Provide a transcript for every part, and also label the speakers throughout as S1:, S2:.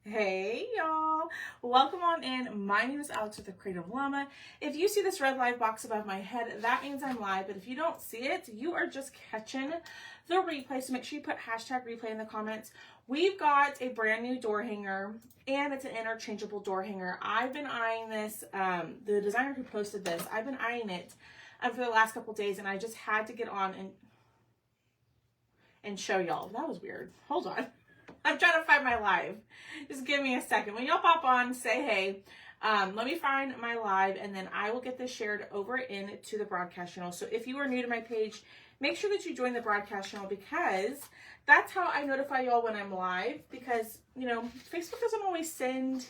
S1: Hey y'all, welcome on in. My name is Alex with the Creative Llama. If you see this red live box above my head, that means I'm live, but if you don't see it, you are just catching the replay, so make sure you put hashtag replay in the comments. We've got a brand new door hanger, and it's an interchangeable door hanger. I've been eyeing this, the designer who posted this, I've been eyeing it for the last couple days, and I just had to get on and show y'all. That was weird. Hold on. I'm trying to find my live. Just give me a second. When y'all pop on, say hey. Let me find my live, and then I will get this shared over into the broadcast channel. So if you are new to my page, make sure that you join the broadcast channel, because that's how I notify y'all when I'm live. Because, you know, Facebook doesn't always send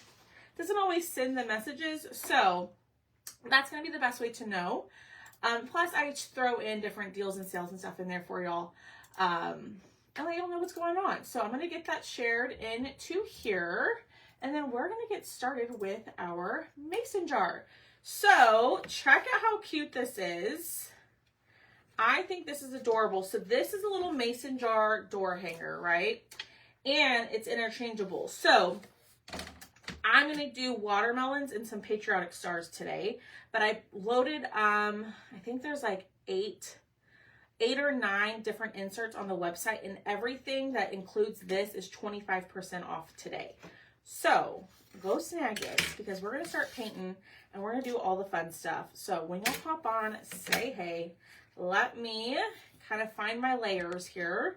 S1: the messages. So that's going to be the best way to know. Plus, I throw in different deals and sales and stuff in there for y'all. And let y'all know what's going on. So I'm going to get that shared into here, and then we're going to get started with our mason jar. So check out how cute this is. I think this is adorable. So this is a little mason jar door hanger, right? And it's interchangeable. So I'm going to do watermelons and some patriotic stars today, but I loaded, I think there's like eight or nine different inserts on the website, and everything that includes this is 25% off today. So go snag it, because we're going to start painting and we're going to do all the fun stuff. So when y'all pop on, say hey. Let me kind of find my layers here,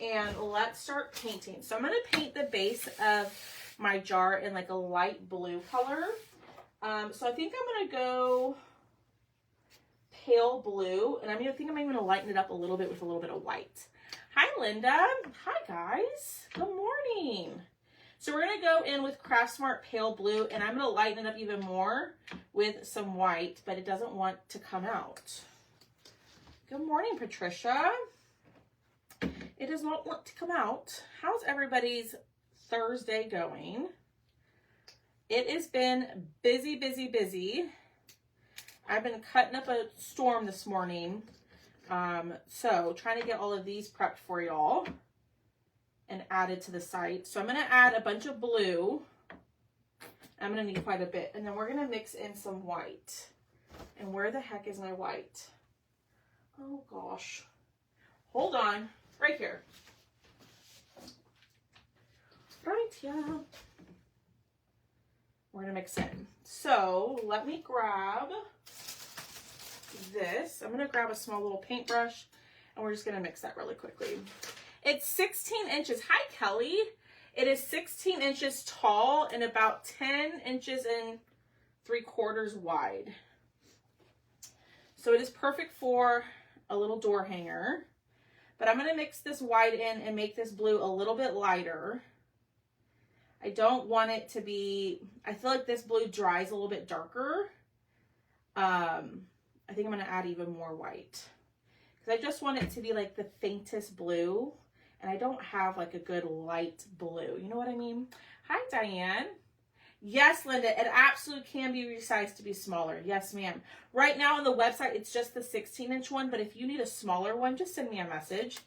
S1: and let's start painting. So I'm going to paint the base of my jar in like a light blue color. So I think I'm going to go pale blue, and I'm going to lighten it up a little bit with a little bit of white. Hi, Linda. Hi, guys. Good morning. So we're going to go in with Craft Smart pale blue, and I'm going to lighten it up even more with some white, but it doesn't want to come out. Good morning, Patricia. It does not want to come out. How's everybody's Thursday going? It has been busy, busy, busy. I've been cutting up a storm this morning. So trying to get all of these prepped for y'all and added to the site. So I'm going to add a bunch of blue. I'm going to need quite a bit. And then we're going to mix in some white. And where the heck is my white? Oh gosh. Hold on. Right here. Right here. We're going to mix in. So let me grab this. I'm going to grab a small little paintbrush, and we're just going to mix that really quickly. It's 16 inches. Hi, Kelly. It is 16 inches tall and about 10 inches and 3/4 wide. So it is perfect for a little door hanger, but I'm going to mix this white in and make this blue a little bit lighter. I don't want it to be, I feel like this blue dries a little bit darker. I think I'm going to add even more white, because I just want it to be like the faintest blue, and I don't have like a good light blue. You know what I mean? Hi, Diane. Yes, Linda, it absolutely can be resized to be smaller. Yes, ma'am. Right now on the website, it's just the 16-inch one, but if you need a smaller one, just send me a message,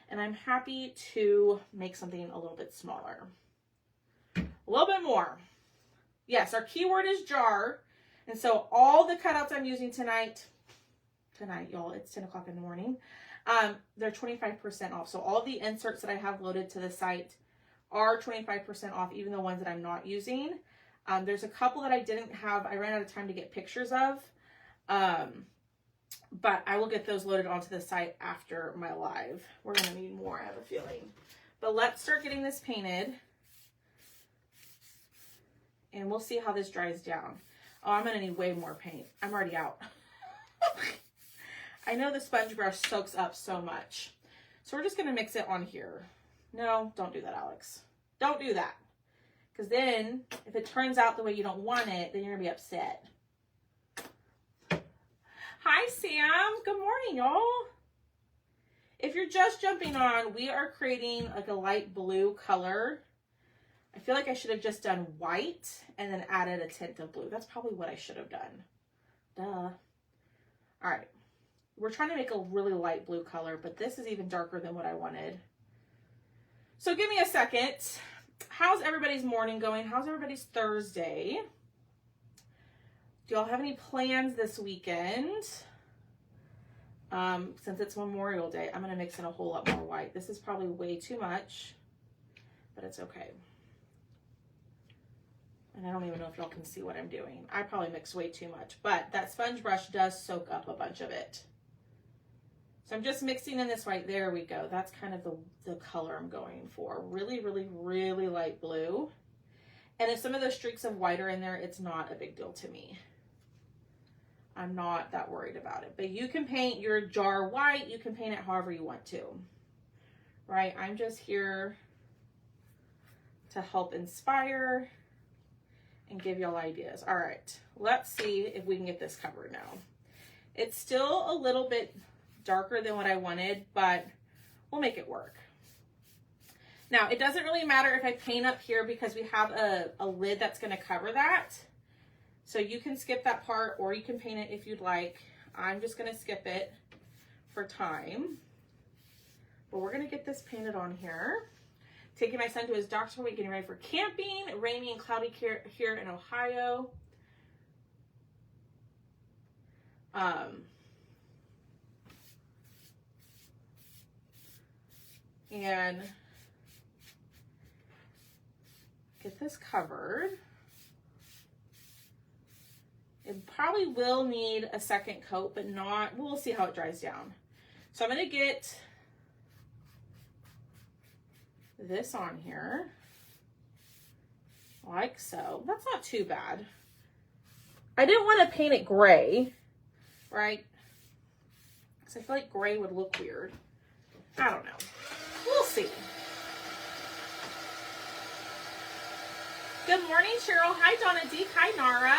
S1: and I'm happy to make something a little bit smaller. A little bit more. Yes, our keyword is jar. And so all the cutouts I'm using tonight, y'all, it's 10 o'clock in the morning. They're 25% off. So all the inserts that I have loaded to the site are 25% off, even the ones that I'm not using. There's a couple that I didn't have. I ran out of time to get pictures of. But I will get those loaded onto the site after my live. We're going to need more, I have a feeling. But let's start getting this painted, and we'll see how this dries down. Oh, I'm going to need way more paint. I'm already out. I know the sponge brush soaks up so much. So we're just going to mix it on here. No, don't do that, Alex. Don't do that. Because then, if it turns out the way you don't want it, then you're going to be upset. Hi, Sam. Good morning, y'all. If you're just jumping on, we are creating like a light blue color. I feel like I should have just done white and then added a tint of blue. That's probably what I should have done. Duh. All right. We're trying to make a really light blue color, but this is even darker than what I wanted. So give me a second, how's everybody's morning going? How's everybody's Thursday? Do y'all have any plans this weekend? Since it's Memorial Day, I'm going to mix in a whole lot more white. This is probably way too much, but it's okay. And I don't even know if y'all can see what I'm doing. I probably mixed way too much, but that sponge brush does soak up a bunch of it. So I'm just mixing in this white. There we go. That's kind of the color I'm going for. Really, really, really light blue. And if some of those streaks of white are in there, it's not a big deal to me. I'm not that worried about it. But you can paint your jar white. You can paint it however you want to. Right? I'm just here to help inspire and give y'all ideas. All right. Let's see if we can get this covered now. It's still a little bit darker than what I wanted, but we'll make it work. Now, it doesn't really matter if I paint up here because we have a lid that's going to cover that. So you can skip that part or you can paint it if you'd like. I'm just going to skip it for time. But we're going to get this painted on here. Taking my son to his doctor's appointment, getting ready for camping. Rainy and cloudy here in Ohio. And get this covered. It probably will need a second coat, but not, we'll see how it dries down. So I'm going to get this on here like so. That's not too bad. I didn't want to paint it gray, right? Because I feel like gray would look weird. I don't know. We'll see. Good morning, Cheryl. Hi, Donna D. Hi, Nara.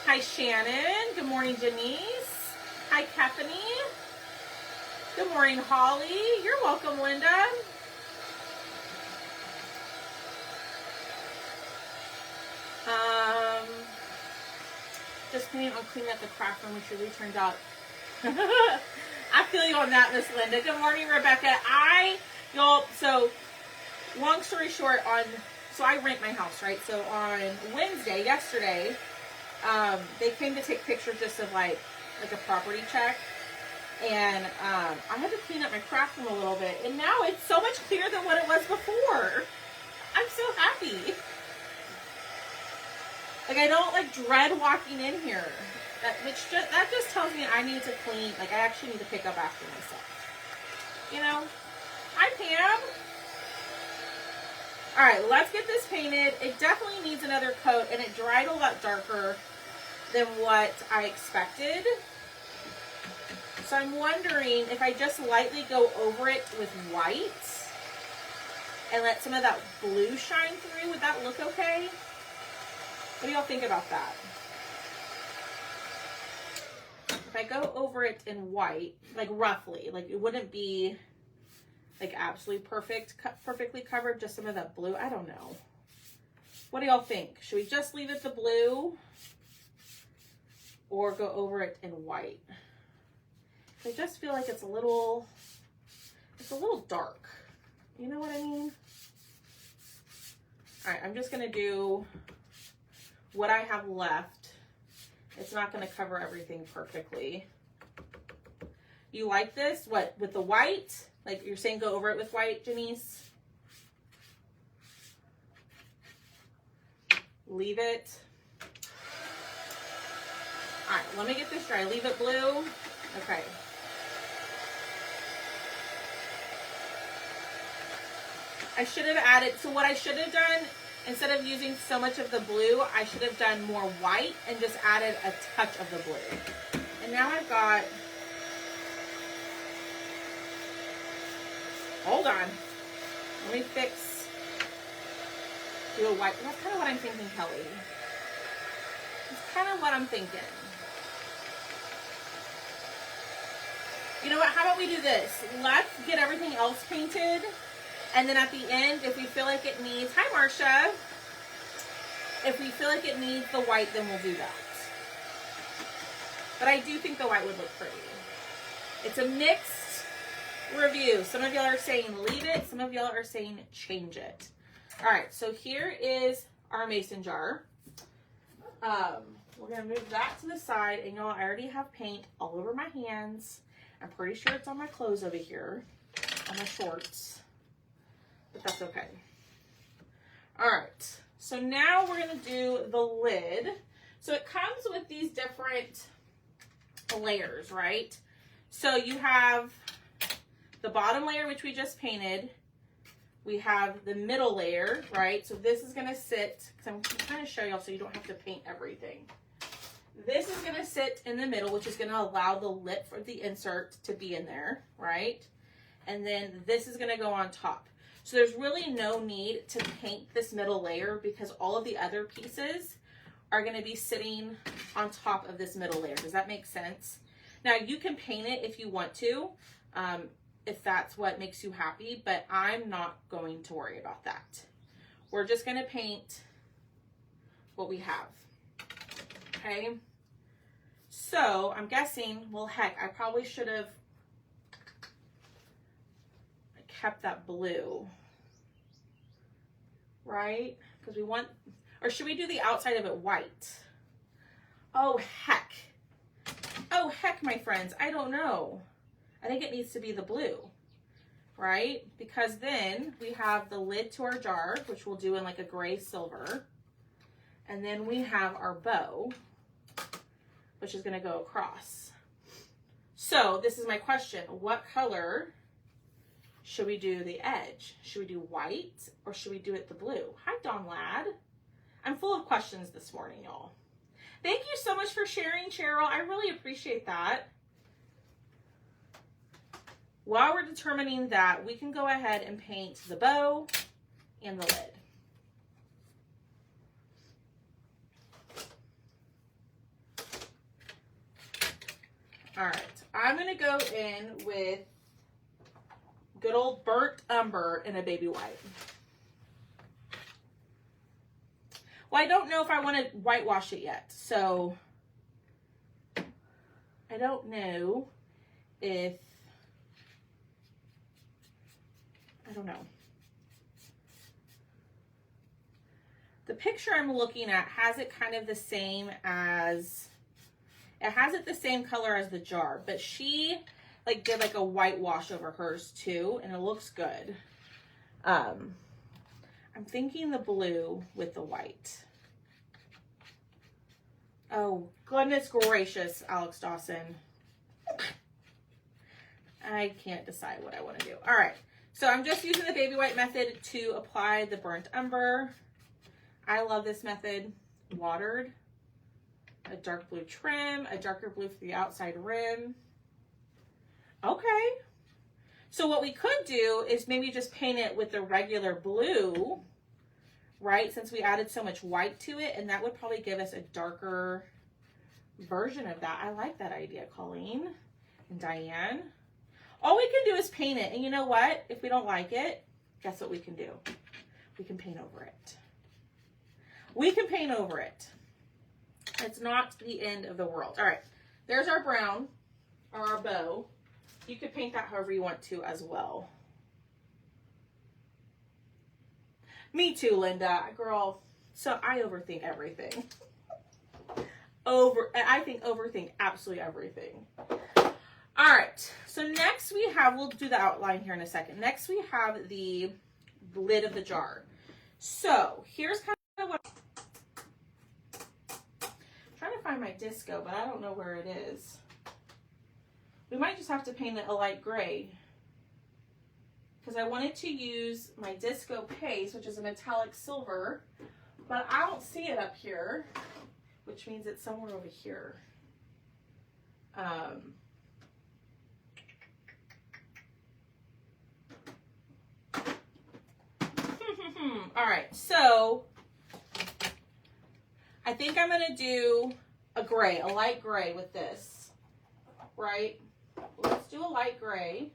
S1: Hi, Shannon. Good morning, Janice. Hi, Kathany. Good morning, Holly. You're welcome, Linda. Just planning on cleaning up the craft room, which really turned out. I feel you on that, Miss Linda. Good morning, Rebecca. So long story short, so I rent my house, right? So on Wednesday, yesterday, they came to take pictures just of like a property check. And I had to clean up my craft room a little bit. And now it's so much clearer than what it was before. I'm so happy. Like, I don't like dread walking in here. That just tells me I need to clean. Like, I actually need to pick up after myself. You know? Hi, Pam. All right, let's get this painted. It definitely needs another coat, and it dried a lot darker than what I expected. So I'm wondering if I just lightly go over it with white and let some of that blue shine through, would that look okay? What do y'all think about that? If I go over it in white, like roughly, like it wouldn't be like absolutely perfectly covered, just some of that blue. I don't know. What do y'all think? Should we just leave it the blue or go over it in white? I just feel like it's a little dark. You know what I mean? All right, I'm just gonna do what I have left. It's not gonna cover everything perfectly. You like this? What, with the white? Like you're saying go over it with white, Janice? Leave it. All right, let me get this dry. Leave it blue. Okay. I should have added, so what I should have done, instead of using so much of the blue, I should have done more white and just added a touch of the blue. And now I've got, hold on, let me do a white. That's kind of what I'm thinking, Kelly. That's kind of what I'm thinking. You know what, how about we do this? Let's get everything else painted. And then at the end, if we feel like it needs, hi Marcia, if we feel like it needs the white, then we'll do that. But I do think the white would look pretty. It's a mixed review. Some of y'all are saying leave it. Some of y'all are saying change it. All right, so here is our mason jar. We're gonna move that to the side, and y'all, I already have paint all over my hands. I'm pretty sure it's on my clothes over here, on my shorts, but that's okay. All right, so now we're gonna do the lid. So it comes with these different layers, right? So you have the bottom layer, which we just painted. We have the middle layer, right? So this is gonna sit, because I'm trying to show y'all so you don't have to paint everything. This is gonna sit in the middle, which is gonna allow the lip for the insert to be in there, right? And then this is gonna go on top. So there's really no need to paint this middle layer because all of the other pieces are gonna be sitting on top of this middle layer. Does that make sense? Now you can paint it if you want to, if that's what makes you happy, but I'm not going to worry about that. We're just gonna paint what we have, okay? So I'm guessing, well, heck, I probably should have kept that blue, right? Because we want, or should we do the outside of it white? Oh, heck. Oh, heck, my friends, I don't know. I think it needs to be the blue, right? Because then we have the lid to our jar, which we'll do in like a gray silver. And then we have our bow, which is gonna go across. So this is my question. What color should we do the edge? Should we do white or should we do it the blue? Hi, Dawn Ladd. I'm full of questions this morning, y'all. Thank you so much for sharing, Cheryl. I really appreciate that. While we're determining that, we can go ahead and paint the bow and the lid. All right, I'm gonna go in with good old burnt umber and a baby white. Well, I don't know if I want to whitewash it yet, so I don't know if, I don't know. The picture I'm looking at has it kind of the same as, it has it the same color as the jar, but she like did like a whitewash over hers too, and it looks good. I'm thinking the blue with the white. Oh, goodness gracious, Alex Dawson. I can't decide what I want to do. All right, so I'm just using the baby white method to apply the burnt umber. I love this method. Watered, a dark blue trim, a darker blue for the outside rim. Okay. So what we could do is maybe just paint it with the regular blue, right? Since we added so much white to it, and that would probably give us a darker version of that. I like that idea, Colleen and Diane. All we can do is paint it. And you know what? If we don't like it, guess what we can do? We can paint over it. We can paint over it. It's not the end of the world. All right, there's our brown, or our bow. You could paint that however you want to as well. Me too, Linda. Girl, so I overthink everything. I overthink absolutely everything. All right, so next we have, we'll do the outline here in a second. Next we have the lid of the jar. So here's kind of what, I'm trying to find my disco, but I don't know where it is. We might just have to paint it a light gray because I wanted to use my disco paste, which is a metallic silver, but I don't see it up here, which means it's somewhere over here. All right, so I think I'm gonna do a gray, a light gray with this, right? Let's do a light gray.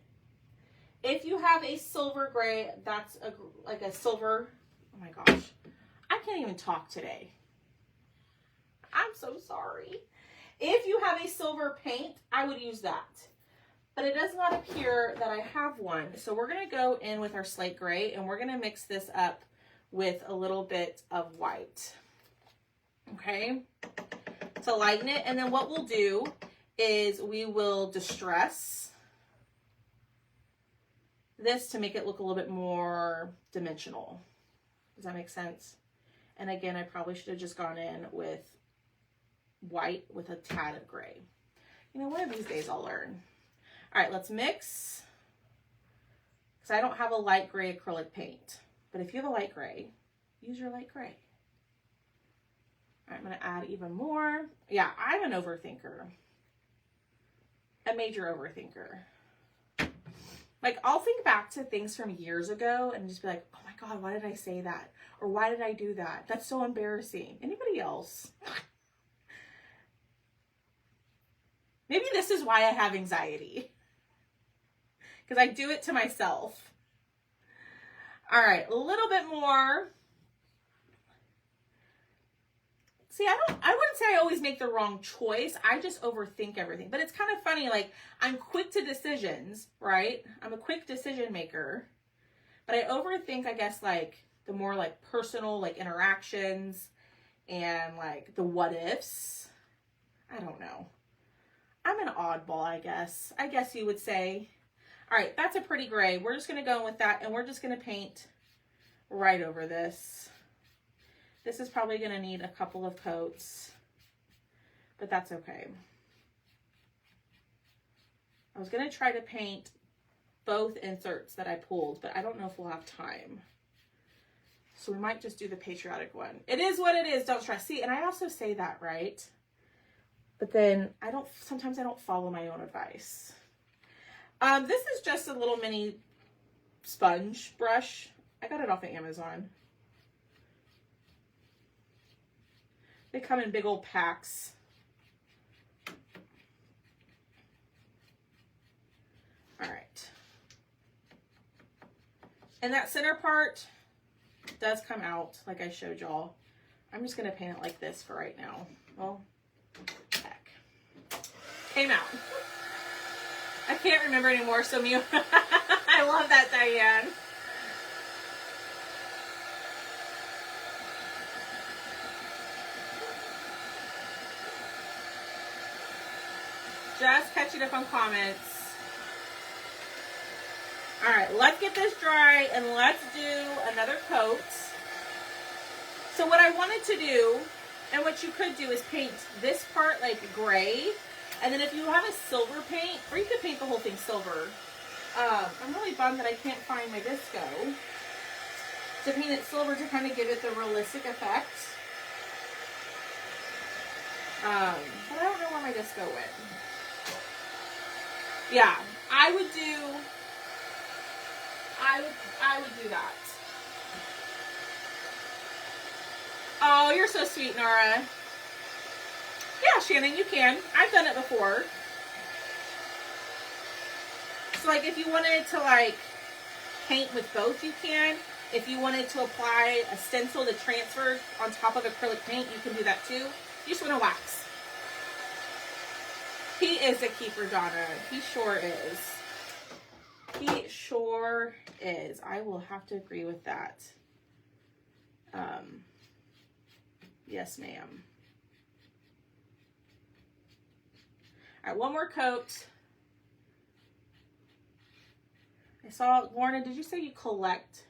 S1: If you have a silver gray, that's like a silver, oh my gosh, I can't even talk today. I'm so sorry. If you have a silver paint, I would use that. But it does not appear that I have one. So we're gonna go in with our slate gray and we're gonna mix this up with a little bit of white. Okay, to lighten it. And then what we'll do is we will distress this to make it look a little bit more dimensional. Does that make sense? And again, I probably should have just gone in with white with a tad of gray. You know, one of these days I'll learn. All right, let's mix. Because I don't have a light gray acrylic paint. But if you have a light gray, use your light gray. All right, I'm going to add even more. Yeah, I'm an overthinker. A major overthinker. Like, I'll think back to things from years ago and just be like, oh my God, why did I say that? Or why did I do that? That's so embarrassing. Anybody else? Maybe this is why I have anxiety. Because I do it to myself. All right, a little bit more. See, I wouldn't say I always make the wrong choice. I just overthink everything. But it's kind of funny, like, I'm quick to decisions, right? I'm a quick decision maker. But I overthink, I guess, like, the more, like, personal, like, interactions and, like, the what ifs. I don't know. I'm an oddball, I guess. I guess you would say. All right, that's a pretty gray. We're just going to go in with that, and we're just going to paint right over this. This is probably going to need a couple of coats, but that's okay. I was going to try to paint both inserts that I pulled, but I don't know if we'll have time. So we might just do the patriotic one. It is what it is, don't stress. See, and I also say that, right? But then sometimes I don't follow my own advice. This is just a little mini sponge brush. I got it off of Amazon. They come in big old packs. All right. And that center part does come out like I showed y'all. I'm just going to paint it like this for right now. Well, heck. Came out. I can't remember anymore, so I love that, Diane. Just catching up on comments. All right, let's get this dry and let's do another coat. So what I wanted to do, and what you could do, is paint this part like gray. And then if you have a silver paint, or you could paint the whole thing silver. I'm really bummed that I can't find my disco to paint it silver to kind of give it the realistic effect. But I don't know where my disco went. Yeah, I would do that. Oh, you're so sweet, Nora. Yeah, Shannon, you can. I've done it before. So, like, if you wanted to, like, paint with both, you can. If you wanted to apply a stencil to transfer on top of acrylic paint, you can do that too. You just want to wax. He is a keeper, Donna. He sure is. He sure is. I will have to agree with that. Yes, ma'am. All right, one more coat. I saw, Lorna, did you say you collect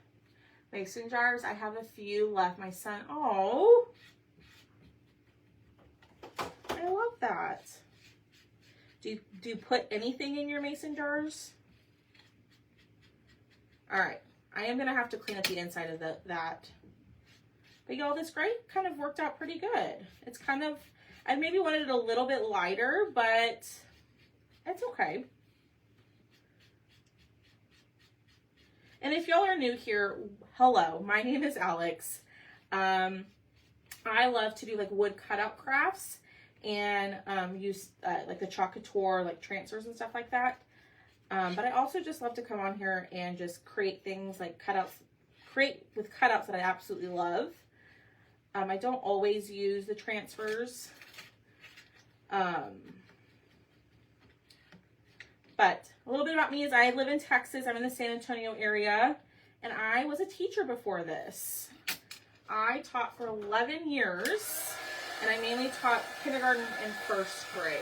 S1: mason jars? I have a few left. My son, oh, I love that. Do you put anything in your mason jars? All right, I am gonna have to clean up the inside of that. But y'all, this gray kind of worked out pretty good. It's kind of, I maybe wanted it a little bit lighter, but it's okay. And if y'all are new here, hello, my name is Alex. I love to do like wood cutout crafts and use like the chalk couture, like transfers and stuff like that. But I also just love to come on here and just create things like cutouts, create with cutouts that I absolutely love. I don't always use the transfers. But a little bit about me is I live in Texas. I'm in the San Antonio area, and I was a teacher before this. I taught for 11 years, and I mainly taught kindergarten and first grade.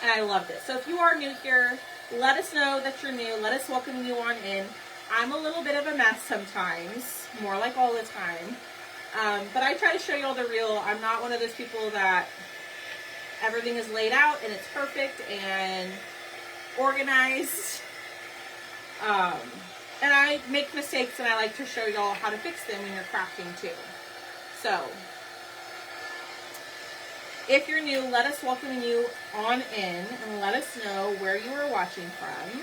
S1: And I loved it. So if you are new here, let us know that you're new. Let us welcome you on in. I'm a little bit of a mess sometimes, more like all the time. But I try to show you all the real. I'm not one of those people that everything is laid out and it's perfect and organized. And I make mistakes, and I like to show y'all how to fix them when you're crafting too. So if you're new, let us welcome you on in and let us know where you are watching from,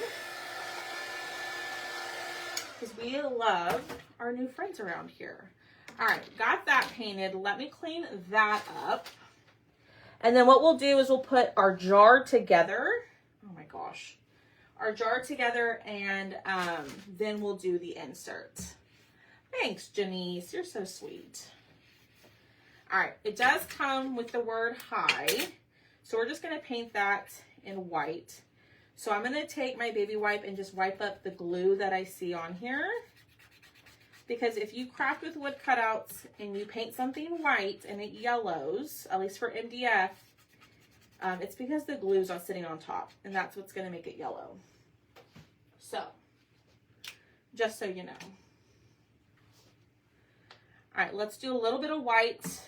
S1: because we love our new friends around here. All right, got that painted. Let me clean that up. And then what we'll do is we'll put our jar together. Oh my gosh. Our jar together, and then we'll do the insert. Thanks, Janice. You're so sweet. All right, it does come with the word hi. So we're just going to paint that in white. So I'm going to take my baby wipe and just wipe up the glue that I see on here. Because if you craft with wood cutouts and you paint something white and it yellows, at least for MDF, it's because the glue's not sitting on top, and that's what's going to make it yellow. So, just so you know. All right, let's do a little bit of white,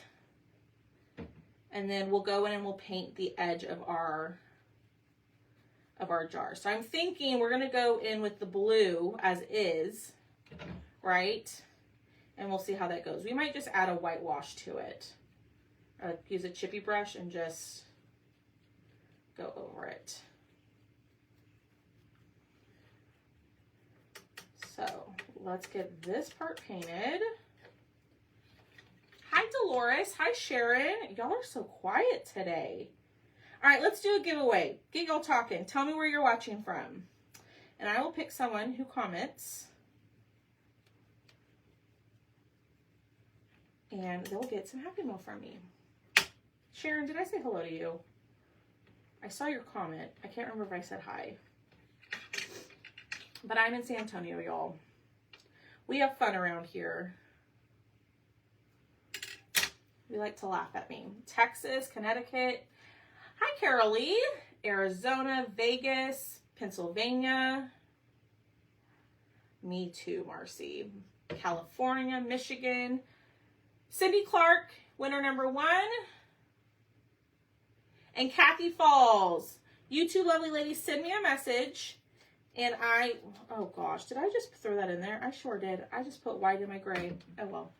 S1: and then we'll go in and we'll paint the edge of our jar. So I'm thinking we're going to go in with the blue as is, right? And we'll see how that goes. We might just add a whitewash to it. Use a chippy brush and just go over it. So let's get this part painted. Hi, Dolores. Hi, Sharon. Y'all are so quiet today. All right, let's do a giveaway. Get y'all talking. Tell me where you're watching from. And I will pick someone who comments. And they'll get some Happy Meal from me. Sharon, did I say hello to you? I saw your comment. I can't remember if I said hi. But I'm in San Antonio, y'all. We have fun around here. You like to laugh at me. Texas, Connecticut. Hi, Carol Lee. Arizona, Vegas, Pennsylvania. Me too, Marcy. California, Michigan. Cindy Clark, winner number 1. And Kathy Falls. You two lovely ladies, send me a message. And oh gosh, did I just throw that in there? I sure did. I just put white in my gray. Oh well.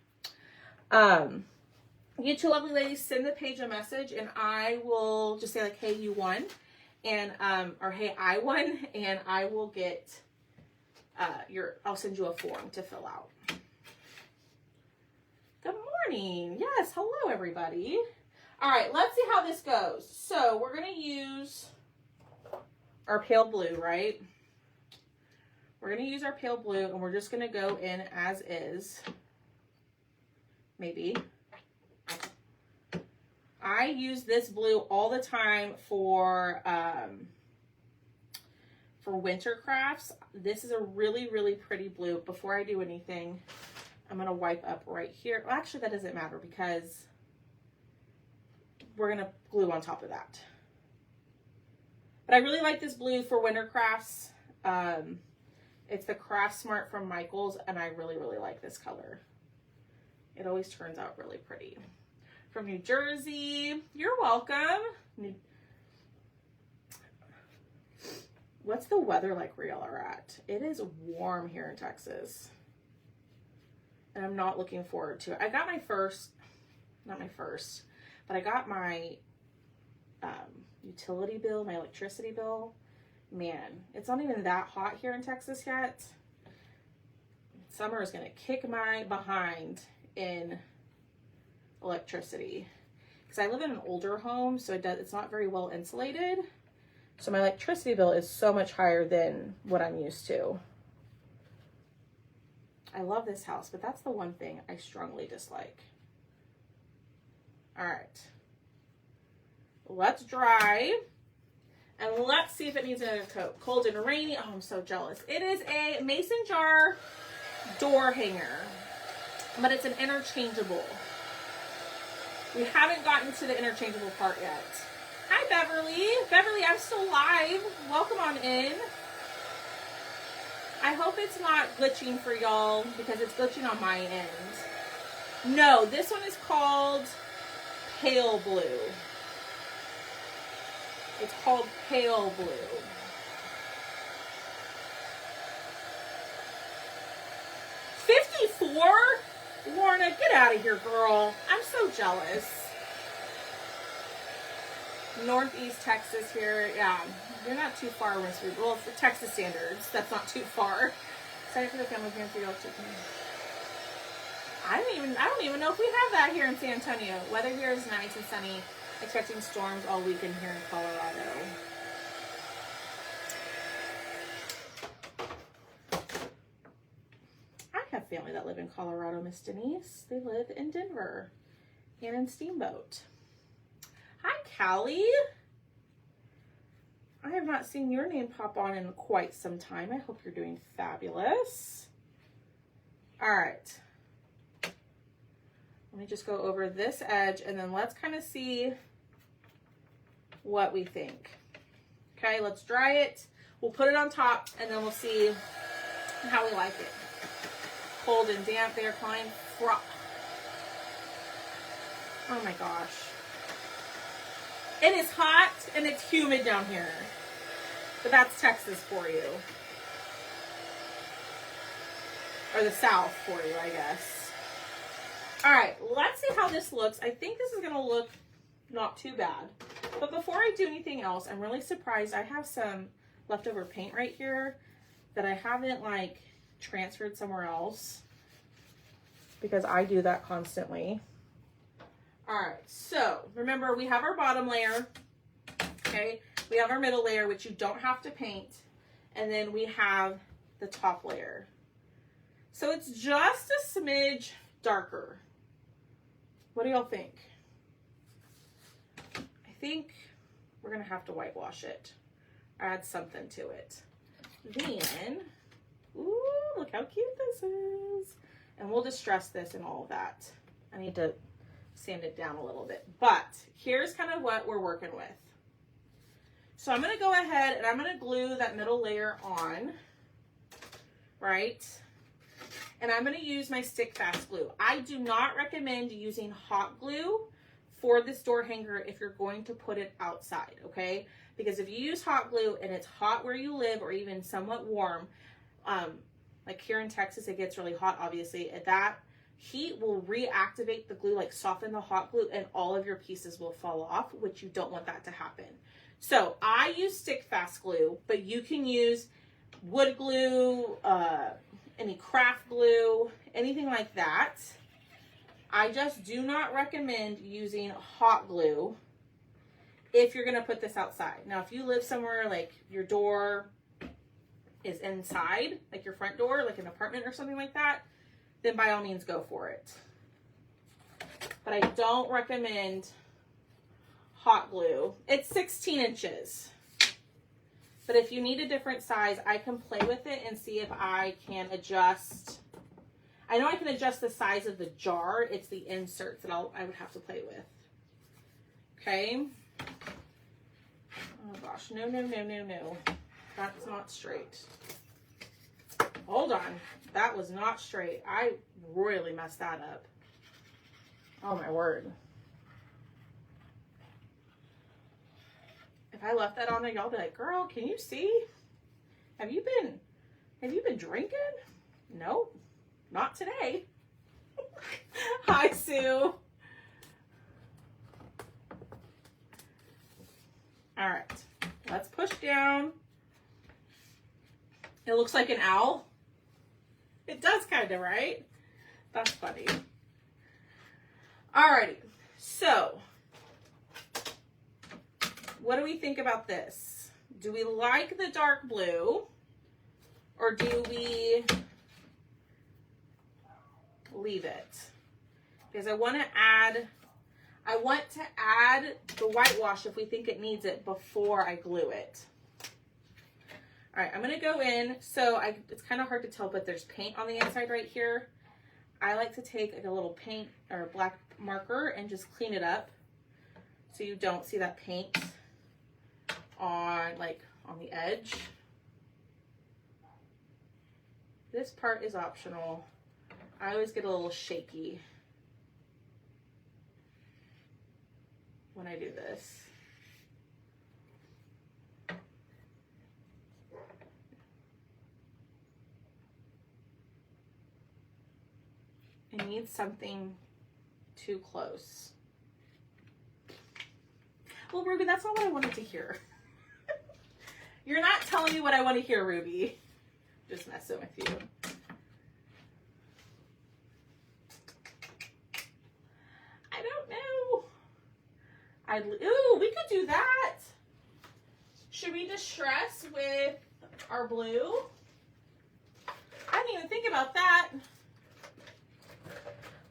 S1: You two lovely ladies, send the page a message, and I will just say like, hey, you won. And, or hey, I won. And I will get, I'll send you a form to fill out. Good morning. Yes, hello everybody. All right, let's see how this goes. So we're going to use our pale blue, right? We're going to use our pale blue, and we're just going to go in as is. Maybe. I use this blue all the time for winter crafts. This is a really, really pretty blue. Before I do anything, I'm going to wipe up right here. Well, actually, that doesn't matter because we're going to glue on top of that. But I really like this blue for winter crafts. It's the Craft Smart from Michaels, and I really, really like this color. It always turns out really pretty. From New Jersey, you're welcome. What's the weather like where y'all are at? It is warm here in Texas. And I'm not looking forward to it. I got but I got my utility bill, my electricity bill. Man, it's not even that hot here in Texas yet. Summer is going to kick my behind in electricity. Because I live in an older home, so it's not very well insulated. So my electricity bill is so much higher than what I'm used to. I love this house, but that's the one thing I strongly dislike. All right. Let's dry. And let's see if it needs another coat. Cold and rainy. Oh, I'm so jealous. It is a mason jar door hanger, but it's an interchangeable. We haven't gotten to the interchangeable part yet. Hi, Beverly. Beverly, I'm still live. Welcome on in. I hope it's not glitching for y'all because it's glitching on my end. No, this one is called Pale Blue. It's called Pale Blue. Lorna, get out of here, girl. I'm so jealous. Northeast Texas here. Yeah, you're not too far, well, for Texas standards, that's not too far. Excited for the family pantry chicken. I don't even know if we have that here in San Antonio. Weather here is nice and sunny. Expecting storms all weekend here in Colorado. I have family that live in Colorado, Miss Denise. They live in Denver and in Steamboat. Hi, Callie. I have not seen your name pop on in quite some time. I hope you're doing fabulous. All right. Let me just go over this edge and then let's kind of see what we think. Okay, let's dry it. We'll put it on top and then we'll see how we like it. Cold and damp, they are calling frost. Oh my gosh. It is hot and it's humid down here. But that's Texas for you. Or the South for you, I guess. All right, let's see how this looks. I think this is going to look not too bad. But before I do anything else, I'm really surprised. I have some leftover paint right here that I haven't like transferred somewhere else because I do that constantly. All right, so remember we have our bottom layer, okay? We have our middle layer, which you don't have to paint, and then we have the top layer. So it's just a smidge darker. What do y'all think? I think we're gonna have to whitewash it, add something to it. Then, ooh, look how cute this is. And we'll distress this and all of that. I need to sand it down a little bit, but here's kind of what we're working with. So I'm going to go ahead and I'm going to glue that middle layer on, right? And I'm going to use my stick fast glue. I do not recommend using hot glue for this door hanger if you're going to put it outside, okay? Because if you use hot glue and it's hot where you live or even somewhat warm, like here in Texas, it gets really hot, obviously. That heat will reactivate the glue, like soften the hot glue, and all of your pieces will fall off, which you don't want that to happen. So I use stick fast glue, but you can use wood glue, any craft glue, anything like that. I just do not recommend using hot glue if you're gonna put this outside. Now, if you live somewhere like your door is inside, like your front door, like an apartment or something like that, then by all means go for it. But I don't recommend hot glue. It's 16 inches. But if you need a different size, I can play with it and see if I can adjust. I know I can adjust the size of the jar. It's the inserts that I would have to play with. Okay. Oh gosh, no. That's not straight. Hold on. That was not straight. I royally messed that up. Oh my word. If I left that on there, y'all be like, girl, can you see? Have you been drinking? Nope. Not today. Hi, Sue. All right. Let's push down. It looks like an owl. It does kind of, right? That's funny. Alrighty. So, what do we think about this? Do we like the dark blue? Or do we leave it? Because I want to add the whitewash if we think it needs it before I glue it. All right, I'm gonna go in. So it's kind of hard to tell, but there's paint on the inside right here. I like to take like a little paint or black marker and just clean it up so you don't see that paint on the edge. This part is optional. I always get a little shaky when I do this. I need something too close. Well, Ruby, that's not what I wanted to hear. You're not telling me what I want to hear, Ruby. Just messing with you. I don't know. Ooh, we could do that. Should we distress with our blue? I didn't even think about that.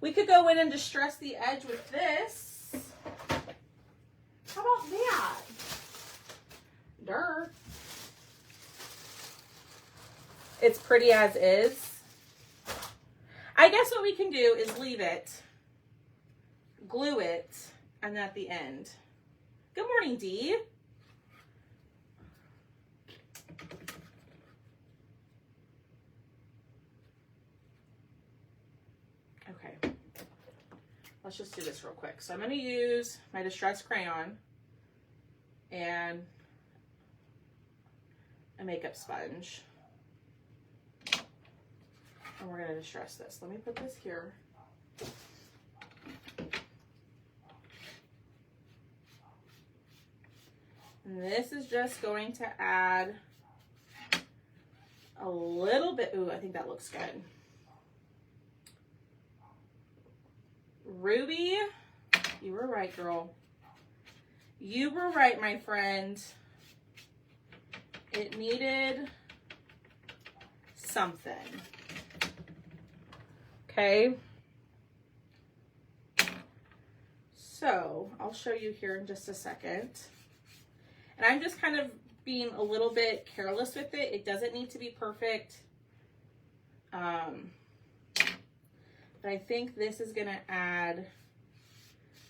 S1: We could go in and distress the edge with this. How about that? Durr. It's pretty as is. I guess what we can do is leave it, glue it, and at the end. Good morning, Dee. Okay. Let's just do this real quick. So I'm going to use my distress crayon and a makeup sponge. And we're going to distress this. Let me put this here. And this is just going to add a little bit. Ooh, I think that looks good. Ruby, you were right, girl. You were right, my friend. It needed something. Okay. So I'll show you here in just a second. And I'm just kind of being a little bit careless with it. It doesn't need to be perfect. But I think this is going to add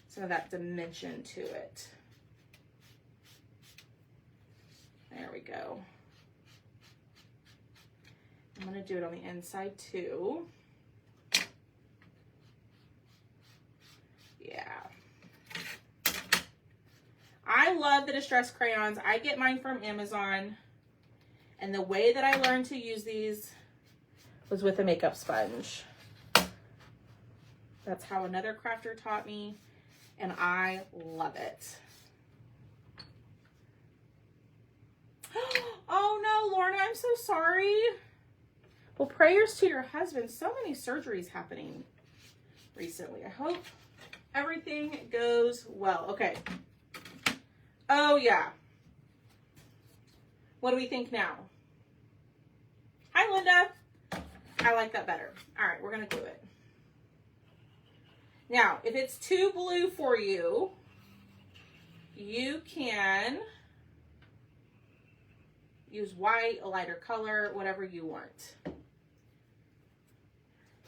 S1: some of that dimension to it. There we go. I'm going to do it on the inside too. Yeah. I love the distress crayons. I get mine from Amazon. And the way that I learned to use these was with a makeup sponge. That's how another crafter taught me, and I love it. Oh no, Lorna, I'm so sorry. Well, prayers to your husband. So many surgeries happening recently. I hope everything goes well. Okay. Oh yeah. What do we think now? Hi, Linda. I like that better. All right, we're gonna glue it. Now, if it's too blue for you, you can use white, a lighter color, whatever you want.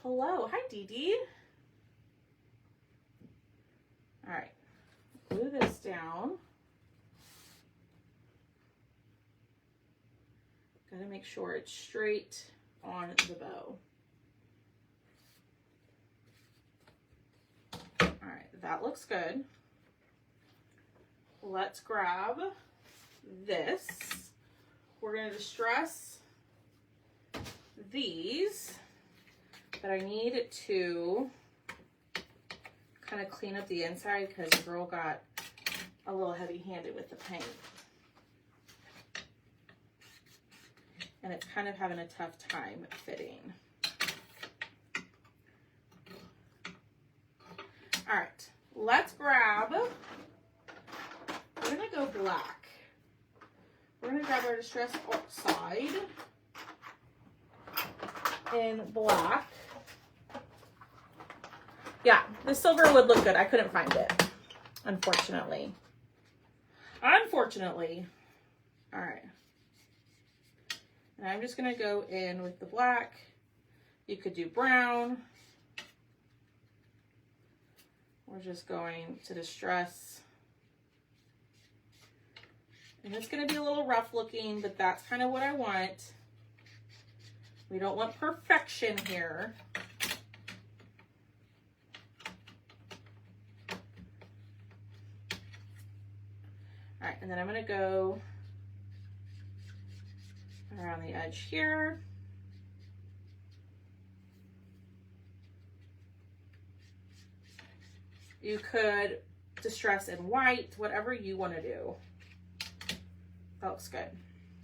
S1: Hello, hi Dee Dee. All right, glue this down. Gotta make sure it's straight on the bow. All right, that looks good. Let's grab this. We're going to distress these, but I need to kind of clean up the inside because the girl got a little heavy-handed with the paint. And it's kind of having a tough time fitting. All right, let's grab, we're gonna go black. We're gonna grab our distress side in black. Yeah, the silver would look good. I couldn't find it, unfortunately. Unfortunately. All right. And I'm just going to go in with the black. You could do brown. We're just going to distress. And it's going to be a little rough looking, but that's kind of what I want. We don't want perfection here. All right, and then I'm going to go around the edge here. You could distress in white, whatever you want to do. That looks good.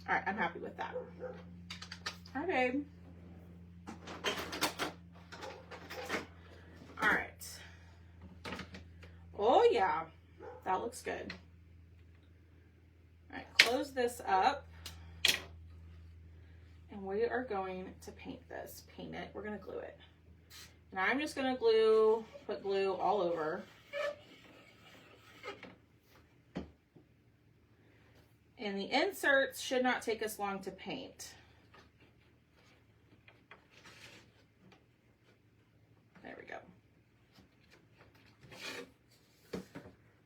S1: All right, I'm happy with that. All right, babe. All right. Oh, yeah. That looks good. All right, close this up. And we are going to paint this. Paint it. We're going to glue it. Now I'm just going to put glue all over. And the inserts should not take us long to paint. There we go.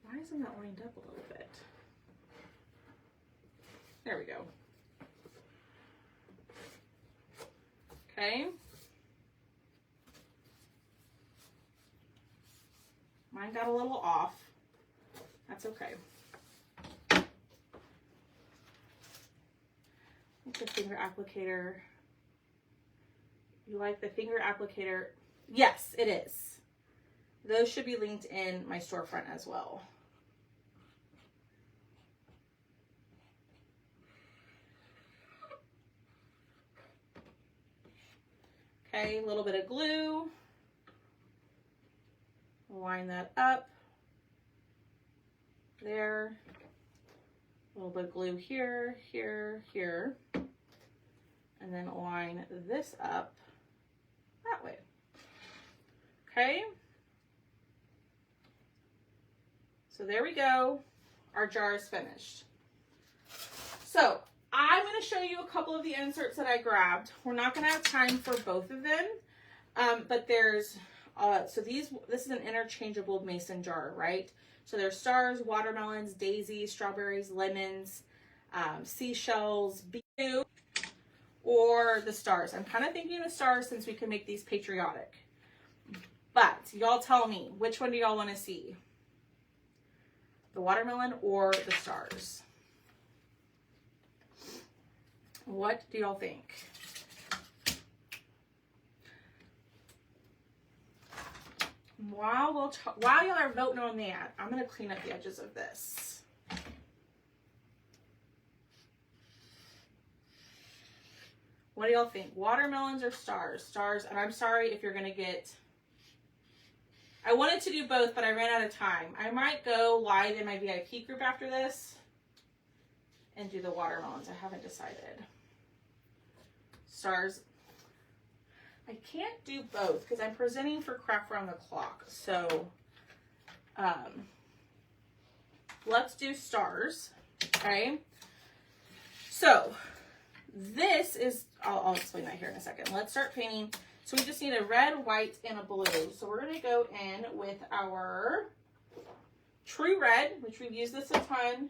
S1: Why isn't that lined up a little bit? There we go. Okay. Mine got a little off. That's okay. The finger applicator. You like the finger applicator? Yes, it is. Those should be linked in my storefront as well. Okay, a little bit of glue. Line that up. There. A little bit of glue here, here, here. And then line this up that way. Okay. So there we go. Our jar is finished. So I'm going to show you a couple of the inserts that I grabbed. We're not going to have time for both of them. But there's, so this is an interchangeable mason jar, right? So there's stars, watermelons, daisies, strawberries, lemons, seashells, blue, or the stars. I'm kind of thinking the stars since we can make these patriotic. But y'all tell me, which one do y'all want to see? The watermelon or the stars? What do y'all think? While y'all are voting on that, I'm going to clean up the edges of this. What do y'all think? Watermelons or stars? Stars, and I'm sorry if you're going to get... I wanted to do both, but I ran out of time. I might go live in my VIP group after this and do the watermelons. I haven't decided. Stars. I can't do both because I'm presenting for Craft Around the Clock. So let's do stars. Okay. So this is, I'll explain that here in a second. Let's start painting. So we just need a red, white, and a blue. So we're going to go in with our True Red, which we've used this a ton.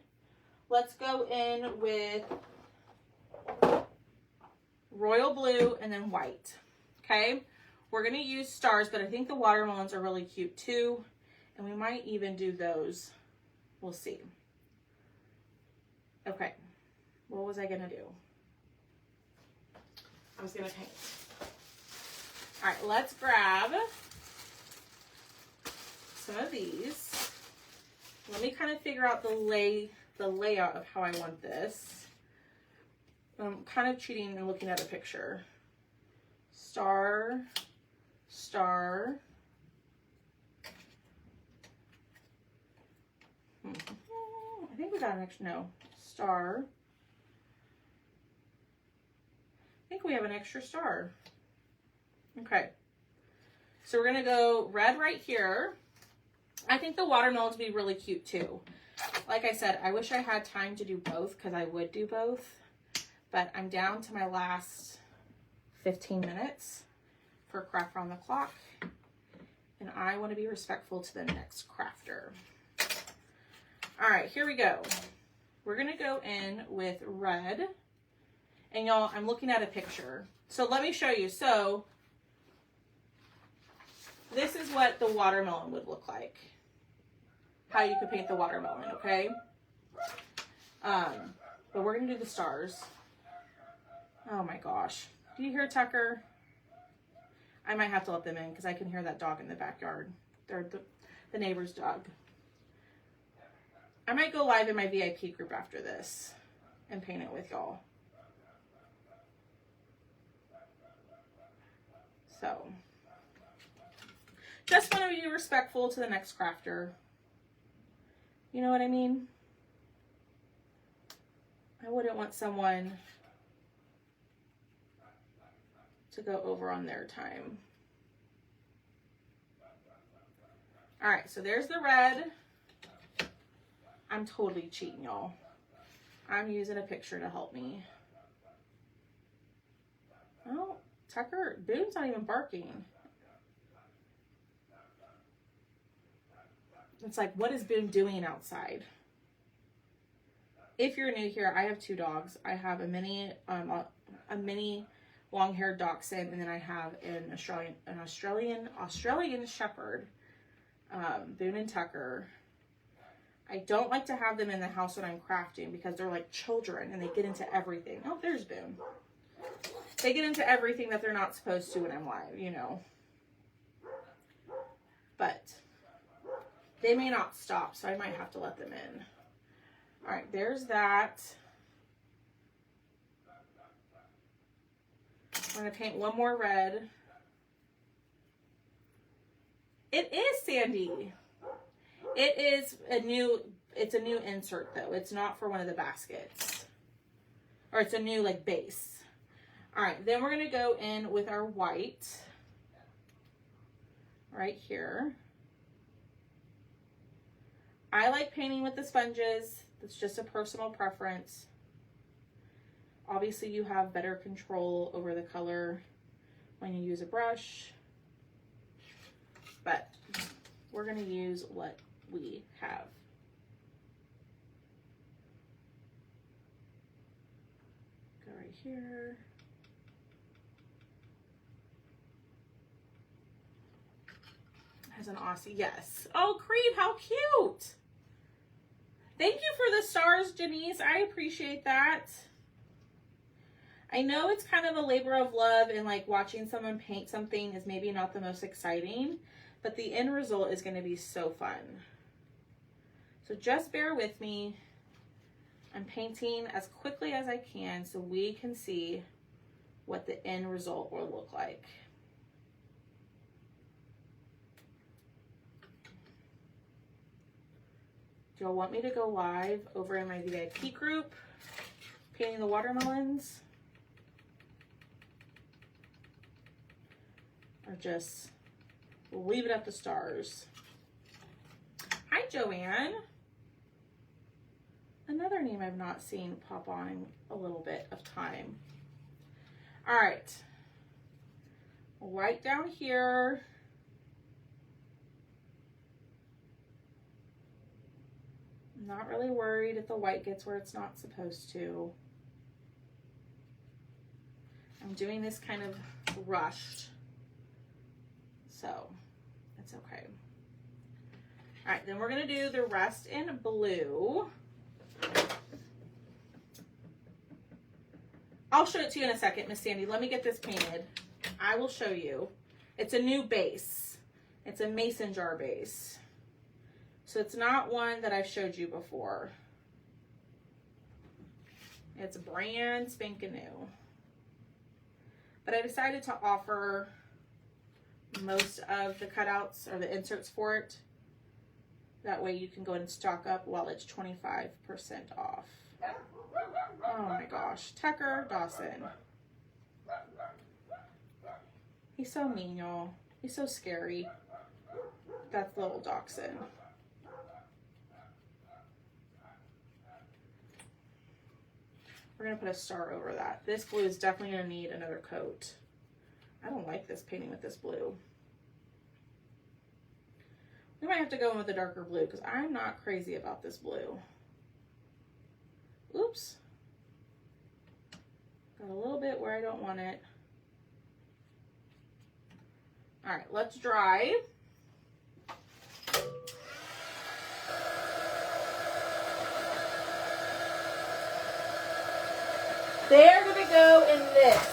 S1: Let's go in with Royal Blue and then white. Okay, we're going to use stars, but I think the watermelons are really cute too. And we might even do those. We'll see. Okay, what was I going to do? I was going to paint. All right, let's grab some of these. Let me kind of figure out the layout of how I want this. I'm kind of cheating and looking at a picture. Star, star. I think we got an extra, no, star. I think we have an extra star. Okay, so we're gonna go red right here. I think the watermelons would be really cute too. Like I said, I wish I had time to do both because I would do both. But I'm down to my last 15 minutes for craft around the clock. And I want to be respectful to the next crafter. All right, here we go. We're going to go in with red. And y'all, I'm looking at a picture. So let me show you. So this is what the watermelon would look like. How you could paint the watermelon, okay? But we're going to do the stars. Oh my gosh. Do you hear Tucker? I might have to let them in because I can hear that dog in the backyard. They're the neighbor's dog. I might go live in my VIP group after this and paint it with y'all. So, just want to be respectful to the next crafter. You know what I mean? I wouldn't want someone to go over on their time. All right, so there's the red. I'm totally cheating, y'all. I'm using a picture to help me. Oh, Tucker, Boone's not even barking. It's like, what is Boone doing outside? If you're new here, I have 2 dogs. I have a mini long-haired dachshund, and then I have an Australian Shepherd, Boone and Tucker. I don't like to have them in the house when I'm crafting because they're like children and they get into everything. Oh, there's Boone. They get into everything that they're not supposed to when I'm live, you know. But they may not stop, so I might have to let them in. All right, there's that. I'm going to paint one more red. It is Sandy. It is it's a new insert though. It's not for one of the baskets. Or it's a new like base. All right, then we're going to go in with our white right here. I like painting with the sponges. It's just a personal preference. Obviously, you have better control over the color when you use a brush, but we're going to use what we have. Go right here. Has an Aussie, yes. Oh, Creed, how cute. Thank you for the stars, Janice. I appreciate that. I know it's kind of a labor of love and like watching someone paint something is maybe not the most exciting, but the end result is going to be so fun. So just bear with me. I'm painting as quickly as I can so we can see what the end result will look like. Do y'all want me to go live over in my VIP group painting the watermelons? Or just leave it at the stars? Hi, Joanne. Another name I've not seen pop on in a little bit of time. All right. White down here. I'm not really worried if the white gets where it's not supposed to. I'm doing this kind of rushed, so it's okay. All right, then we're gonna do the rest in blue. I'll show it to you in a second, Miss Sandy. Let me get this painted. I will show you. It's a new base. It's a mason jar base. So it's not one that I've showed you before. It's brand spanking new. But I decided to offer most of the cutouts or the inserts for it. That way you can go and stock up while it's 25% off. Oh my gosh. Tucker Dawson. He's so mean, y'all. He's so scary. That's little Dachshund. We're going to put a star over that. This blue is definitely going to need another coat. I don't like this painting with this blue. We might have to go in with a darker blue because I'm not crazy about this blue. Oops. Got a little bit where I don't want it. All right, let's dry. They're gonna go in this.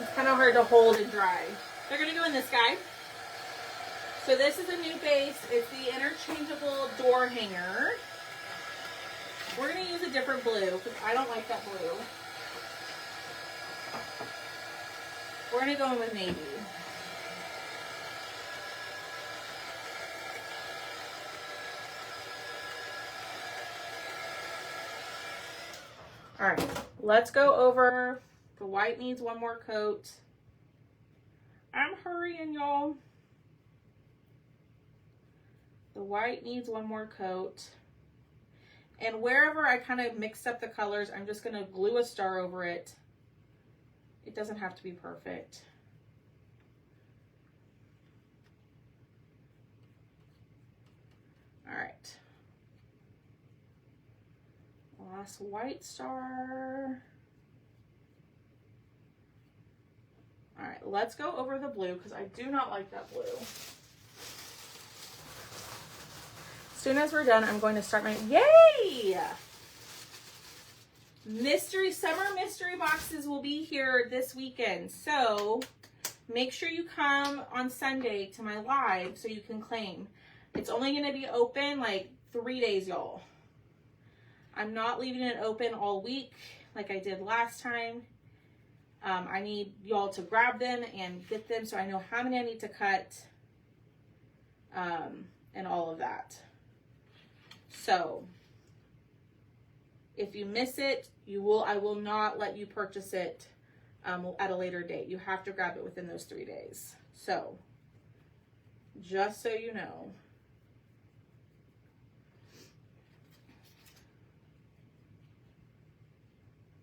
S1: It's kind of hard to hold and dry. They're gonna go in this guy. So this is a new base. It's the interchangeable door hanger. We're gonna use a different blue because I don't like that blue. We're gonna go in with navy. All right, let's go over. The white needs one more coat. I'm hurrying, y'all. The white needs one more coat. And wherever I kind of mixed up the colors, I'm just gonna glue a star over it. It doesn't have to be perfect. All right. Last white star. All right, let's go over the blue because I do not like that blue. As soon as we're done, I'm going to start my, yay! Summer mystery boxes will be here this weekend. So make sure you come on Sunday to my live so you can claim. It's only going to be open like 3 days, y'all. I'm not leaving it open all week like I did last time. I need y'all to grab them and get them so I know how many I need to cut and all of that. So if you miss it, I will not let you purchase it at a later date. You have to grab it within those 3 days. So just so you know.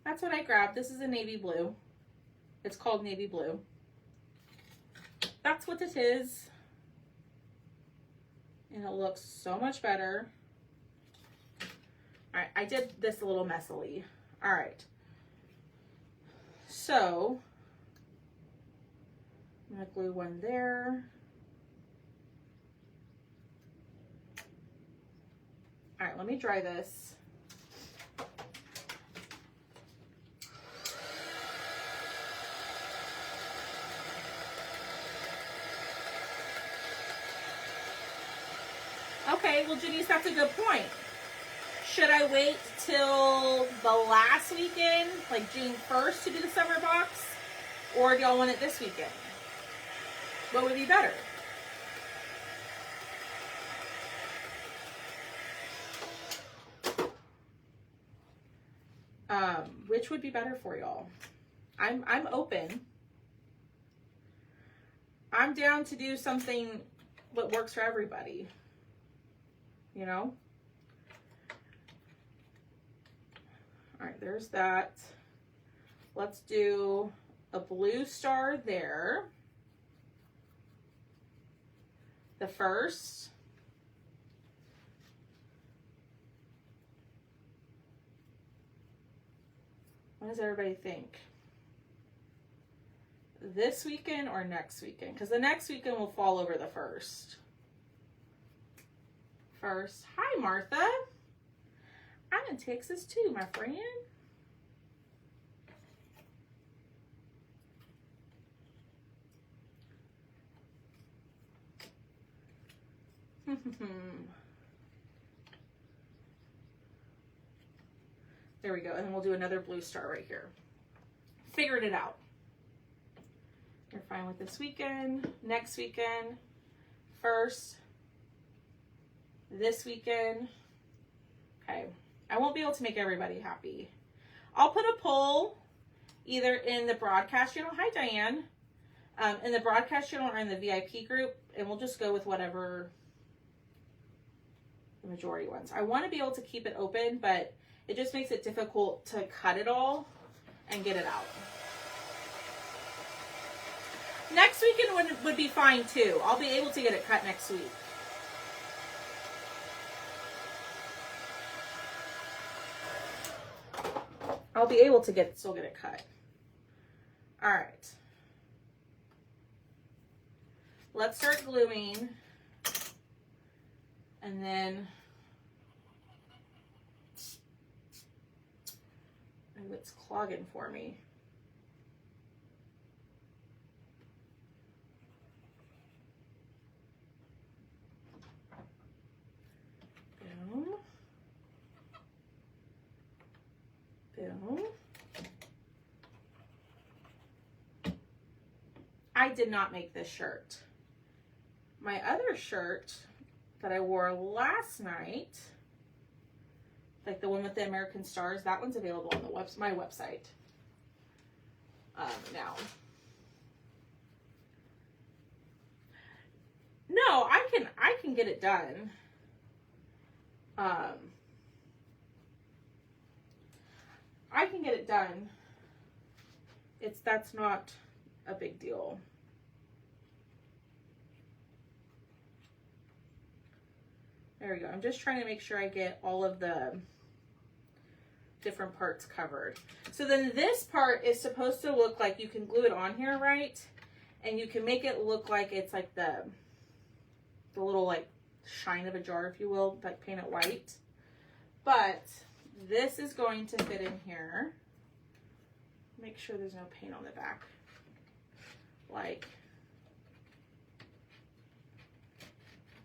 S1: That's what I grabbed. This is a navy blue. It's called navy blue. That's what it is. And it looks so much better. All right, I did this a little messily. All right. So, I'm gonna glue one there. All right, let me dry this. Okay, well, Janice, that's a good point. Should I wait till the last weekend, like June 1st, to do the summer box? Or do y'all want it this weekend? What would be better? Which would be better for y'all? I'm open. I'm down to do something that works for everybody. You know? All right, there's that. Let's do a blue star there. The first. What does everybody think? This weekend or next weekend? Because the next weekend will fall over the first. First. Hi, Martha. I'm in Texas too, my friend. There we go. And then we'll do another blue star right here. Figured it out. You're fine with this weekend, next weekend, first, this weekend. Okay. I won't be able to make everybody happy. I'll put a poll either in the broadcast channel. Hi, Diane. In the broadcast channel or in the VIP group, and we'll just go with whatever the majority ones. I want to be able to keep it open, but it just makes it difficult to cut it all and get it out. Next weekend would be fine too. I'll be able to get it cut next week. I'll be able to still get it cut. All right. Let's start gluing. And then, oh, it's clogging for me. Boom. Boom. I did not make this shirt. My other shirt that I wore last night, like the one with the American stars, that one's available on the my website now. No, I can get it done. I can get it done. That's not a big deal. There we go. I'm just trying to make sure I get all of the different parts covered. So then this part is supposed to look like, you can glue it on here, right? And you can make it look like it's like the little like shine of a jar, if you will, like paint it white. But this is going to fit in here. Make sure there's no paint on the back. Like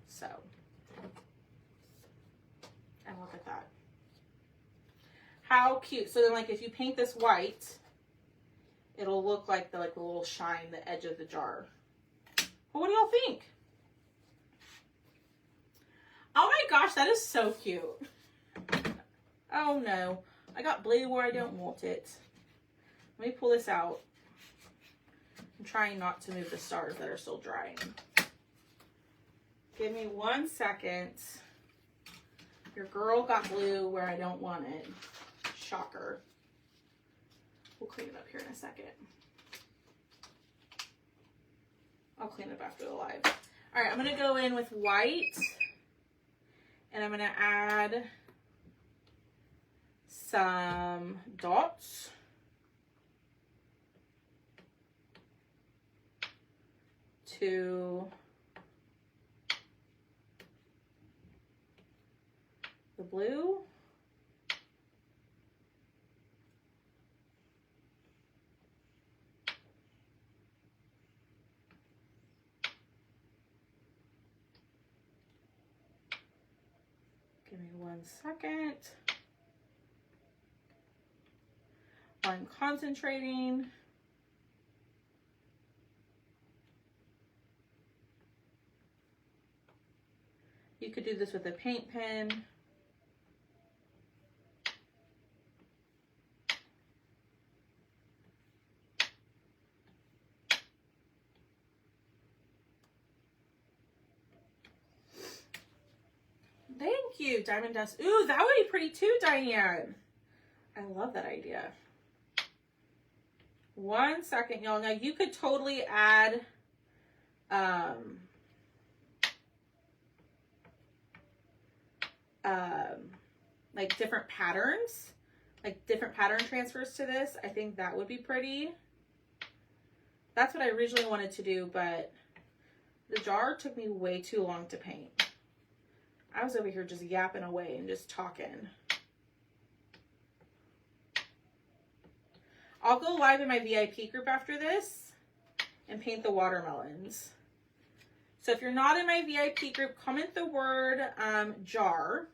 S1: so. And look at that. How cute. So then like if you paint this white, it'll look like the little shine, the edge of the jar. Well, what do y'all think? Oh my gosh, that is so cute. Oh no, I got blue where I don't want it. Let me pull this out. I'm trying not to move the stars that are still drying. Give me 1 second. Your girl got blue where I don't want it. Shocker. We'll clean it up here in a second. I'll clean it up after the live. All right, I'm gonna go in with white, and I'm gonna add some dots. To the blue. Give me 1 second. I'm concentrating. You could do this with a paint pen. Thank you, Diamond Dust. Ooh, that would be pretty too, Diane. I love that idea. 1 second, y'all. Now you could totally add like different patterns, like different pattern transfers to this. I think that would be pretty. That's what I originally wanted to do, but the jar took me way too long to paint. I was over here just yapping away and just talking. I'll go live in my VIP group after this and paint the watermelons. So if you're not in my VIP group, comment the word jar,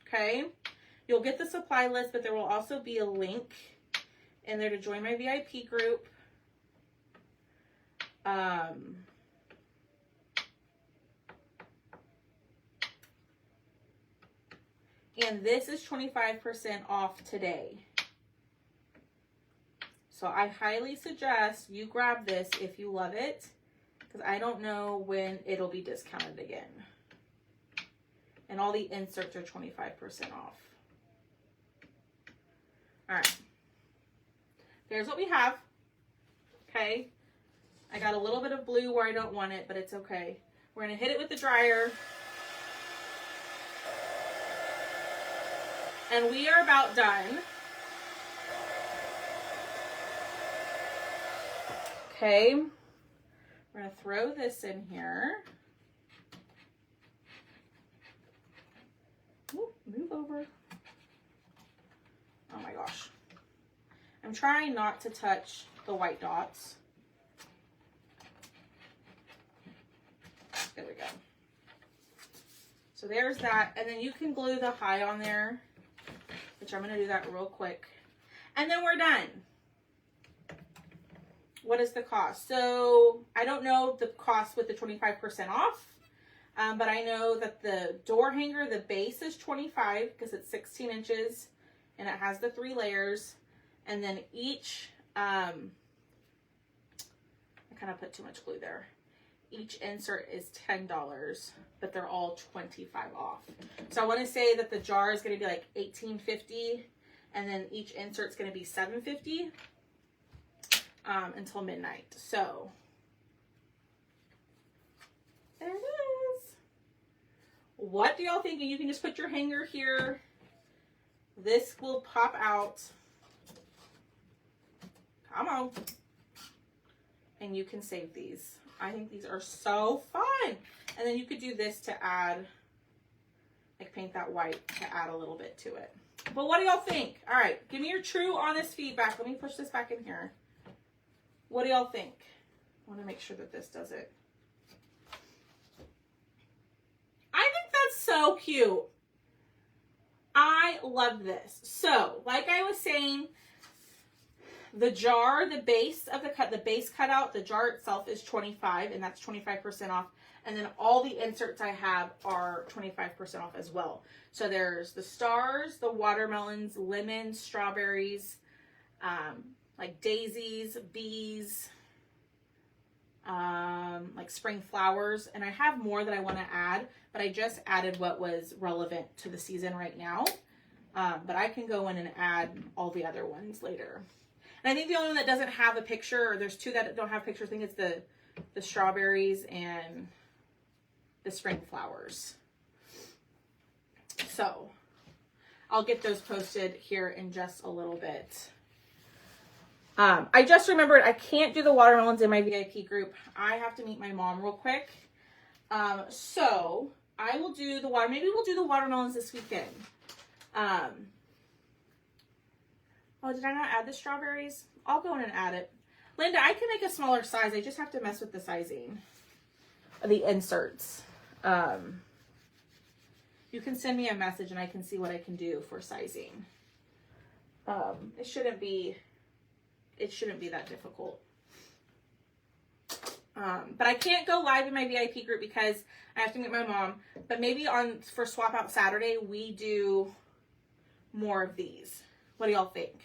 S1: okay? You'll get the supply list, but there will also be a link in there to join my VIP group. And this is 25% off today. So I highly suggest you grab this if you love it, because I don't know when it'll be discounted again. And all the inserts are 25% off. All right. Here's what we have. Okay. I got a little bit of blue where I don't want it, but it's okay. We're going to hit it with the dryer. And we are about done. Okay. We're going to throw this in here. Ooh, move over. Oh my gosh. I'm trying not to touch the white dots. There we go. So there's that. And then you can glue the high on there, which I'm going to do that real quick. And then we're done. What is the cost? So I don't know the cost with the 25% off, but I know that the door hanger, the base is 25 because it's 16 inches and it has the 3 layers. And then each, I kind of put too much glue there. Each insert is $10, but they're all 25 off. So I want to say that the jar is going to be like $18.50, and then each insert is going to be $7.50 until midnight. So there it is. What do y'all think? You can just put your hanger here. This will pop out. Come on. And you can save these. I think these are so fun. And then you could do this to add, like paint that white to add a little bit to it. But what do y'all think? All right, give me your true, honest feedback. Let me push this back in here. What do y'all think? I want to make sure that this does it. I think that's so cute. I love this. So, like I was saying, the jar, the base of the base cutout, the jar itself is 25, and that's 25% off. And then all the inserts I have are 25% off as well. So there's the stars, the watermelons, lemons, strawberries, like daisies, bees, like spring flowers. And I have more that I want to add, but I just added what was relevant to the season right now. But I can go in and add all the other ones later. And I think the only one that doesn't have a picture, or there's 2 that don't have pictures, I think it's the strawberries and the spring flowers. So I'll get those posted here in just a little bit. I just remembered I can't do the watermelons in my VIP group. I have to meet my mom real quick. So I will do the maybe we'll do the watermelons this weekend. Oh, did I not add the strawberries? I'll go in and add it. Linda, I can make a smaller size. I just have to mess with the sizing of the inserts. You can send me a message and I can see what I can do for sizing. It shouldn't be that difficult. But I can't go live in my VIP group because I have to meet my mom. But maybe for Swap Out Saturday, we do more of these. What do y'all think?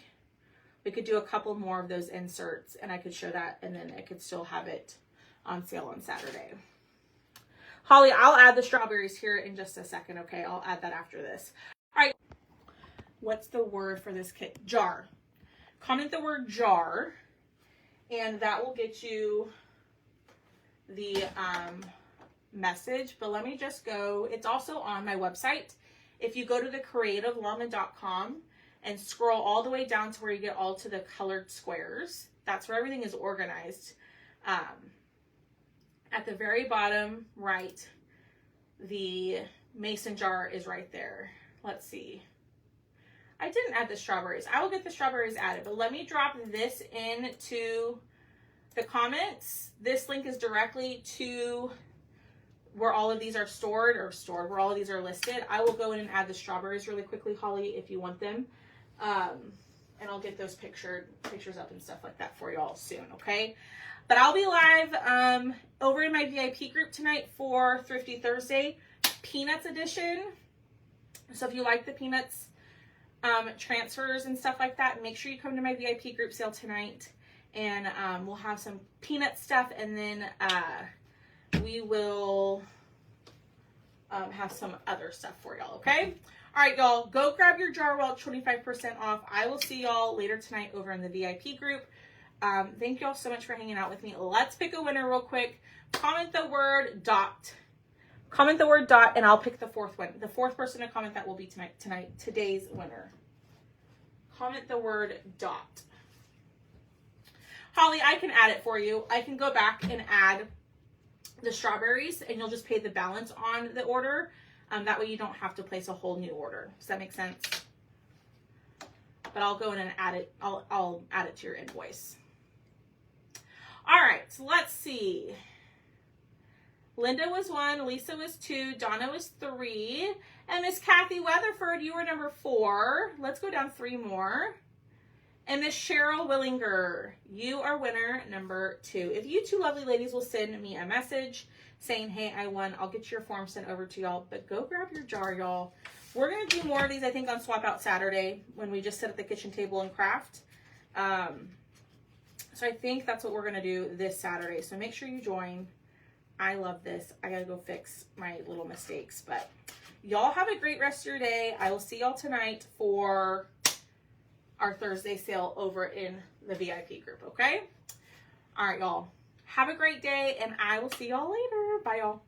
S1: We could do a couple more of those inserts and I could show that, and then I could still have it on sale on Saturday. Holly, I'll add the strawberries here in just a second, okay? I'll add that after this. All right. What's the word for this kit? Jar. Comment the word jar, and that will get you the message. But let me just go. It's also on my website. If you go to thecreativellama.com and scroll all the way down to where you get all to the colored squares, that's where everything is organized. At the very bottom right, the mason jar is right there. Let's see. I didn't add the strawberries. I will get the strawberries added, but let me drop this into the comments. This link is directly to where all of these are stored, where all of these are listed. I will go in and add the strawberries really quickly, Holly, if you want them. And I'll get those pictures up and stuff like that for you all soon, okay? But I'll be live over in my VIP group tonight for Thrifty Thursday, Peanuts edition. So if you like the Peanuts transfers and stuff like that, make sure you come to my VIP group sale tonight, and we'll have some Peanut stuff, and then we will have some other stuff for y'all, okay? All right, y'all, go grab your jar while it's 25% off. I will see y'all later tonight over in the VIP group. Thank y'all so much for hanging out with me. Let's pick a winner real quick. Comment the word dot. Comment the word dot, and I'll pick the fourth one. The fourth person to comment that will be today's winner. Comment the word dot. Holly, I can add it for you. I can go back and add the strawberries, and you'll just pay the balance on the order. That way you don't have to place a whole new order. Does that make sense? But I'll go in and add it. I'll add it to your invoice. All right, so let's see. Linda was 1, Lisa was 2, Donna was 3, and Miss Kathy Weatherford, you were number 4. Let's go down 3 more. And Miss Cheryl Willinger, you are winner number 2. If you 2 lovely ladies will send me a message saying, hey, I won, I'll get your form sent over to y'all. But go grab your jar, y'all. We're going to do more of these, I think, on Swap Out Saturday when we just sit at the kitchen table and craft. So I think that's what we're going to do this Saturday. So make sure you join. I love this. I got to go fix my little mistakes. But y'all have a great rest of your day. I will see y'all tonight for our Thursday sale over in the VIP group, okay? All right, y'all. Have a great day, and I will see y'all later. Bye, y'all.